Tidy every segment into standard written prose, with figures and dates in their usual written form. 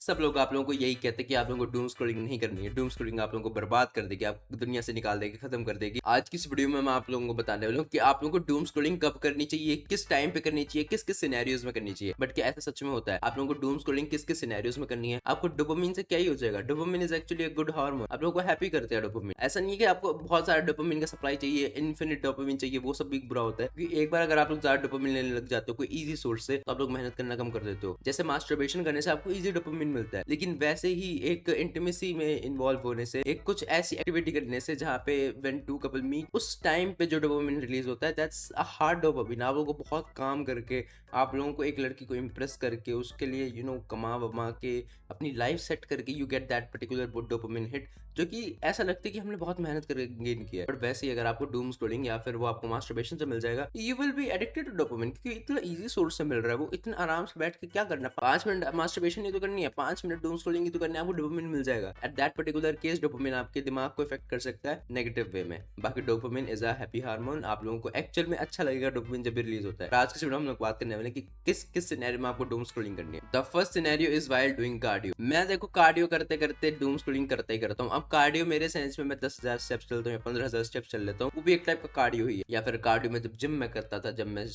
सब लोग आप लोगों को यही कहते हैं कि आप लोगों को डूम स्क्रॉलिंग नहीं करनी है। डूम स्क्रॉलिंग आप लोगों को बर्बाद कर देगी, आप दुनिया से निकाल देगी, खत्म कर देगी। आज की इस वीडियो में मैं आप लोगों को बताने वाला हूँ कि आप लोगों को डूम स्क्रॉलिंग कब करनी चाहिए, किस टाइम पे करनी चाहिए, किस किस सिनेरियोज में करनी चाहिए। बट क्या ऐसा सच में होता है? आप लोगों को डूम स्क्रॉलिंग किस किस सिनेरियोज में करनी है? आपको डोपामिन से क्या ही हो जाएगा? Dopamine is actually a good hormone, आप लोगों को हैप्पी करते हैं डोपामिन। ऐसा नहीं है कि आपको बहुत सारा डोपामिन का सप्लाई चाहिए, इन्फिनिट डोपामिन चाहिए, वो सब भी बुरा होता है। क्योंकि एक बार अगर आप लोग ज्यादा डोपामिन लेने लग जाते हो कोई इजी सोर्स से, तो आप लोग मेहनत करना कम कर देते हो। जैसे मास्टरबेशन करने से आपको इजी डोपामिन मिलता है, लेकिन वैसे ही एक इंटीमेसी में इन्वॉल्व होने से, एक कुछ ऐसी एक्टिविटी करने से जहाँ पे व्हेन टू कपल मीट, उस टाइम पे जो डोपामिन रिलीज होता है, दैट्स अ हार्ड डोपामिन। आप लोगों को बहुत काम करके, आप लोगों को एक लड़की को इम्प्रेस करके, उसके लिए कमा वमा के, अपनी लाइफ सेट करके, you get that particular dopamine hit, जो कि ऐसा लगता है कि हमने बहुत मेहनत करके गेन किया है। बट वैसे ही अगर आपको डूम स्क्रॉलिंग या फिर वो आपको मास्टरबेशन से मिल जाएगा, you will be addicted to dopamine, क्योंकि इतना इजी सोर्स से मिल रहा है, वो इतना आराम से बैठ के क्या करना, 5 मिनट मास्टरबेशन ही तो करनी है, 5 मिनट डूम स्क्रॉलिंग ही तो करनी है, आपको डोपामिन मिल जाएगा। Eight that particular case dopamine आपके दिमाग को इफेक्ट कर सकता है नेगेटिव वे में। बाकी dopamine is a happy hormone, आप लोगों को एक्चुअल में अच्छा लगेगा डोपामिन जब भी रिलीज होता है। आज की वीडियो हम लोग बात करने वाले कि किस किस सिनेरियो में आपको डूम स्क्रॉलिंग करनी है। The first scenario is while doing cardio. मैं देखो कार्डियो करते करते डूम स्क्रॉलिंग करता ही करता हूँ। अब कार्डियो मेरे सेंस में मैं 10,000 स्टेप्स चलता हूँ या 15,000 स्टेप्स चल लेता हूँ, वो भी एक टाइप का कार्डियो ही है। या फिर कार्डियो में जब जिम में करता था, जब मैं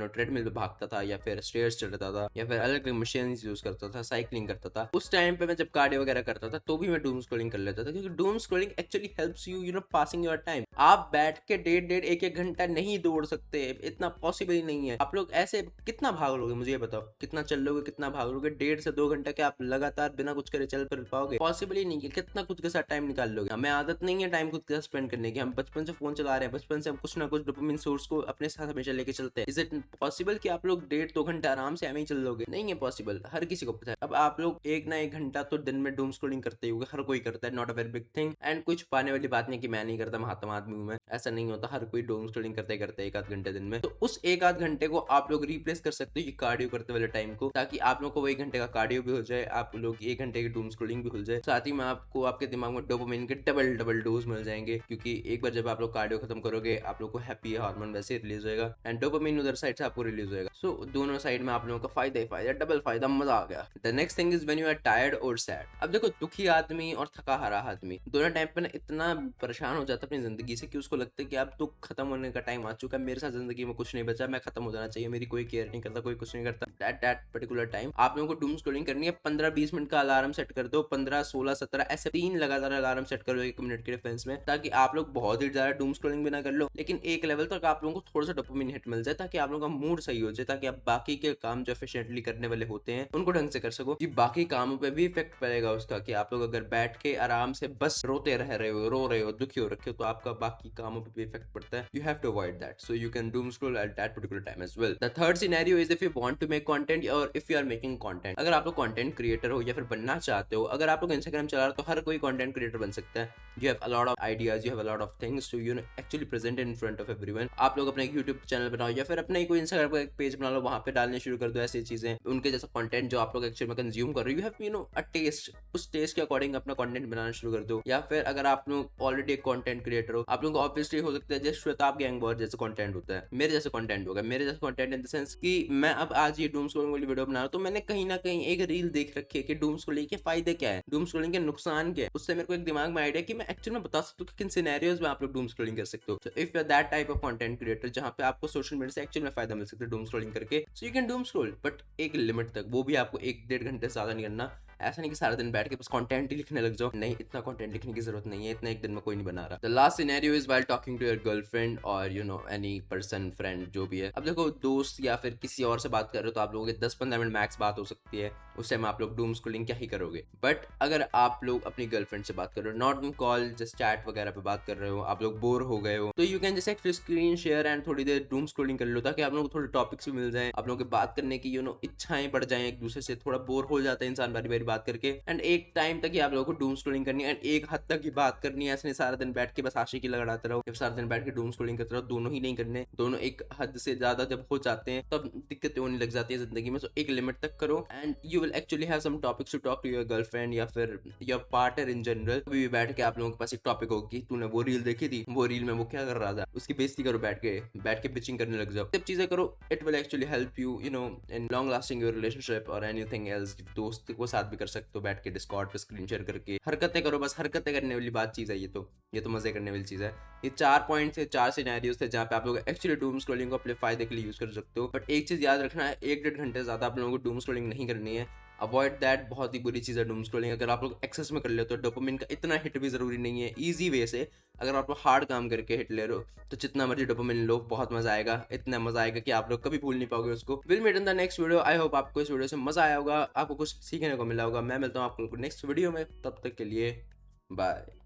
ट्रेडमिल पे भागता था, या फिर स्टेयर्स चढ़ता था, या फिर अलग अलग मशीन यूज करता था, साइकिलिंग करता था, उस टाइम पे मैं जब कार्डियो वगैरह करता था तो भी मैं डूम स्क्रॉलिंग कर लेता था। क्योंकि doom scrolling actually helps you passing your time. आप बैठ के डेढ़ एक एक घंटा नहीं दौड़ सकते, इतना पॉसिबल ही नहीं है। आप लोग ऐसे कितना भाग लोगे, मुझे ये बताओ, कितना चल लोगे, कितना भाग लोगे? 1.5 से 2 घंटा क्या आप लगातार बिना कुछ करे चल कर पाओगे? पॉसिबल ही नहीं है। कितना खुद के साथ टाइम निकाल लोगे? हमें आदत नहीं है टाइम खुद के साथ स्पेंड करने की, हम बचपन से फोन चला रहे हैं, बचपन से हम कुछ ना कुछ डोपामिन सोर्स को अपने साथ हमेशा लेके चलते हैं। इज इट पॉसिबल कि आप लोग 1.5 2 घंटा आराम से हमें ही चल लोगे? नहीं है पॉसिबल, हर किसी को पता है। अब आप लोग एक ना एक घंटा तो दिन में डूम स्क्रॉलिंग करते ही होगे, हर कोई करता है, not a very big thing. And कुछ पाने वाली बात नहीं कि मैं नहीं करता, महात्मा आदमी हूं मैं, ऐसा नहीं होता। हर कोई डूम स्क्रॉलिंग करते करते 1 आध घंटे दिन में, तो उस 1 आध घंटे को आप लोग रिप्लेस कर सकते हो ये कार्डियो करते वाले टाइम को, ताकि आप लोग को वो 1 घंटे का कार्डियो भी हो जाए, आप लोग 1 घंटे की डूम स्क्रॉलिंग भी हो जाए, साथ ही में आपको आपके दिमाग में डोपामिन के डबल डबल डोज मिल जाएंगे। क्योंकि एक बार जब आप लोग कार्डियो खत्म करोगे, आप लोग को हैप्पी हार्मोन वैसे रिलीज होएगा एंड डोपामिन उधर साइड से आपको रिलीज होएगा। सो दोनों साइड में आप लोगों का फायदा ही फायदा, डबल फायदा, मजा आ गया। The next thing is when you are tired और सैड। अब देखो, दुखी आदमी और थका हारा आदमी दोनों टाइम पे ना इतना परेशान हो जाता है अपनी जिंदगी से कि उसको लगता है कि अब तो खत्म होने का टाइम आ चुका है, मेरे साथ जिंदगी में कुछ नहीं बचा, मैं खत्म हो जाना चाहिए, मेरी कोई केयर नहीं करता, कोई कुछ नहीं करता। दैट पर्टिकुलर टाइम आप लोगों को डूम स्क्रॉलिंग करनी है। 15-20 मिनट का अलार्म सेट कर दो, 15 16 17 ऐसे 3 लगातार अलार्म सेट करो 1 मिनट के डिफरेंस में, ताकि आप लोग बहुत ही ज्यादा डूम स्क्रॉलिंग भी ना कर लो, लेकिन एक लेवल तक आप लोगों को थोड़ा सा डोपामिन हिट मिल जाए, ताकि आप लोगों का मूड सही हो जाए, ताकि आप बाकी के काम जो एफिशिएंटली करने वाले होते हैं उनको ढंग से कर सको। कि बाकी कामों पे भी इफेक्ट पड़ेगा उसका, कि आप लोग अगर बैठ के आराम से बस रोते रह रहे हो, रो रहे हो, दुखी हो रखे हो, तो आपका बाकी कामों पे भी इफेक्ट पड़ता है। You have to avoid that, so you can doom scroll at that particular time as well. The third scenario is if you want to make content और if you are making content. अगर आप लोग content creator हो या फिर बनना चाहते हो, अगर आप लोग इंस्टाग्राम चला रहे हो, तो हर कोई कंटेंट क्रिएटर बन सकता है। You have a lot of ideas, you have a lot of things to actually present in front of everyone। आप लोग अपने YouTube चैनल बनाओ या फिर अपने कोई Instagram का एक पेज बना लो, वहां पे डालने शुरू कर दो ऐसी चीजें, उनके जैसा कंटेंट जो आप लोग एक्चुअली में कंज्यूम कर रहे हो। यू हैव अ टेस्ट, उस टेस्ट के अकॉर्डिंग अपना कंटेंट बनाना शुरू कर दो। या फिर अगर आप लोग ऑलरेडी एक कंटेंट क्रिएटर हो, आप लोग ऑब्वियसली हो सकता है जैसे श्वेताब गैंग वॉर जैसे कंटेंट होता है, मेरे जैसे कंटेंट होगा। मेरे जैसा कंटेंट इन द सेंस कि मैं अब आज ये डूम स्क्रॉलिंग वाली वीडियो बना रहा हूं, तो मैंने कहीं ना कहीं एक रील देख रखी है कि डूम स्क्रॉलिंग के फायदे क्या है, डूम स्क्रॉलिंग के नुकसान क्या है, उससे मेरे को एक दिमाग में आइडिया कि मैं एक्चुअली में बता सकता हूँ कि किन सिनेरियोज में आप लोग डूम स्क्रॉलिंग कर सकते हो। So if you are that type of content creator जहां पे आपको सोशल मीडिया से एक्चुअली में फायदा मिल सकता है डूम स्क्रॉलिंग करके, सो you can doom scroll, but एक लिमिट तक, वो भी आपको 1 1.5 घंटे से ज्यादा नहीं करना। ऐसा नहीं कि सारा दिन बैठ के बस कंटेंट ही लिखने लग जाओ, नहीं, इतना कंटेंट लिखने की जरूरत नहीं है, इतना एक दिन में कोई नहीं बना रहा। The last scenario is while talking to your girlfriend और एनी पर्सन, फ्रेंड, जो भी है। अब देखो, दोस्त या फिर किसी और से बात कर रहे हो तो आप लोगों के 10-15 मिनट मैक्स बात हो सकती है, उस टाइम आप लोग डूम स्क्रॉलिंग क्या ही करोगे। बट अगर आप लोग अपनी गर्लफ्रेंड से बात कर रहे हो, not in call, just chat वगैरह पे बात कर रहे हो, आप लोग बोर हो गए हो, तो you can just actually screen share and थोड़ी देर डूम स्क्रॉलिंग कर लो, ताकि आप लोगों को थोड़े टॉपिक्स भी मिल जाएं, आप लोगों की बात करने की इच्छाएं बढ़ जाएं एक दूसरे से। थोड़ा बोर हो जाता है इंसान बारी बारी बात करके, एंड एक टाइम तक ही आप लोगों को डूम स्क्रॉलिंग करनी है, एंड एक हद तक ही बात करनी है। ऐसे नहीं सारा दिन बैठ के बस आशिकी लगाते रहो, सारा दिन बैठ के डूम स्क्रॉलिंग करते रहो, दोनों ही नहीं करने। दोनों एक हद से ज्यादा जब हो जाते हैं तब दिक्कतें होने लग जाती है जिंदगी में। सो एक लिमिट तक करो and you will actually have some topics to talk to your girlfriend या फिर योर पार्टनर इन जनरल। कभी भी बैठ के आप लोगों के पास एक टॉपिक होगा कि तूने वो रील देखी थी, वो रील में वो क्या कर रहा था, उसकी बेइज्जती करो, बैठ के पिचिंग करने लग जाओ, सब चीजें करो। It will actually help you in long lasting your relationship और एनीथिंग एल्स। दोस्त को साथ भी कर सकते हो बैठ के डिस्कॉर्ड पे स्क्रीन शेयर करके। हरकतें करो, बस हरकतें करने वाली बात चीज़ है ये तो मजे करने वाली चीज़ है। ये 4 पॉइंट थे, 4 सिनेरियोज थे जहाँ पे आप लोग एक्चुअली डूम स्क्रॉलिंग को अपने फायदे के लिए यूज कर सकते हो। बट एक चीज़ याद रखना है, 1-1.5 घंटे ज़्यादा आप लोगों को डूम स्क्रॉलिंग नहीं करनी है। अवॉइड दैट, बहुत ही बुरी चीज़ है डूम स्क्रॉलिंग। अगर आप लोग एक्सेस में कर लेते हो, डोपामिन का इतना हिट भी ज़रूरी नहीं है, ईजी वे से अगर आप लोग हार्ड काम करके हिट ले रहे हो तो जितना मर्जी डोपामिन लो, बहुत मजा आएगा। इतना मजा आएगा कि आप लोग कभी भूल नहीं पाओगे उसको। Will meet in the next video. I hope आपको इस वीडियो से मजा आया होगा, आपको कुछ सीखने को मिला होगा। मैं मिलता हूँ आपको नेक्स्ट वीडियो में, तब तक के लिए बाय।